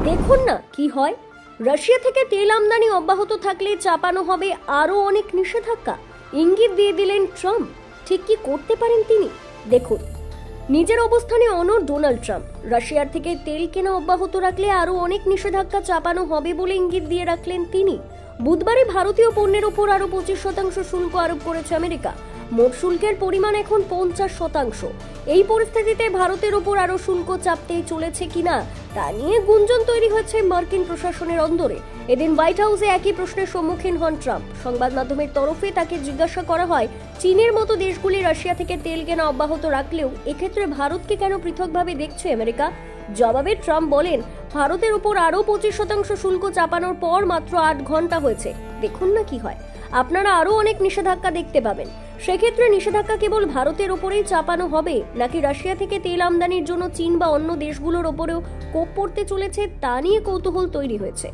দেখুন না কি হয়। রাশিয়া থেকে তেল আমদানি অব্যাহত থাকলে চাপানো হবে আরো অনেক নিষেধাজ্ঞা। ইঙ্গিত দিয়ে দিলেন ট্রাম্প। ঠিক কি করতে পারেন তিনি, দেখুন। নিজের অবস্থানে অনড় ডোনাল্ড ট্রাম্প। রাশিয়ার থেকে তেল কেনা অব্যাহত রাখলে আরো অনেক নিষেধাজ্ঞা চাপানো হবে বলে ইঙ্গিত দিয়ে রাখলেন তিনি। বুধবারে ভারতীয় পণ্যের ওপর আরো 25% শুল্ক আরোপ করেছে আমেরিকা। মোট শুল্কের পরিমাণ এখন 50%। এই পরিস্থিতিতে ভারতের ওপর আরো শুল্ক চাপতেই চলেছে কিনা তা নিয়ে গুঞ্জন তৈরি হয়েছে মার্কিন প্রশাসনের অন্দরে। এদিন হোয়াইট হাউসে একই প্রশ্নের সম্মুখীন হন ট্রাম্প। সংবাদ মাধ্যমের তরফে তাকে জিজ্ঞাসা করা হয়, চীনের মতো দেশগুলি রাশিয়া থেকে তেল কেনা অব্যাহত রাখলেও এক্ষেত্রে ভারতকে কেন পৃথকভাবে দেখছে আমেরিকা। জবাবে ট্রাম্প বলেন, ভারতের উপর আরো 25% শুল্ক চাপানোর পর মাত্র 8 ঘন্টা হয়েছে। দেখুন না কি হয়। আপনারা আরো অনেক নিষেধাজ্ঞা দেখতে পাবেন। সেক্ষেত্রে নিষেধাজ্ঞা কেবল ভারতের ওপরেই চাপানো হবে নাকি রাশিয়া থেকে তেল আমদানির জন্য চীন বা অন্য দেশগুলোর ওপরেও কোপ পড়তে চলেছে তা নিয়ে কৌতূহল তৈরি হয়েছে।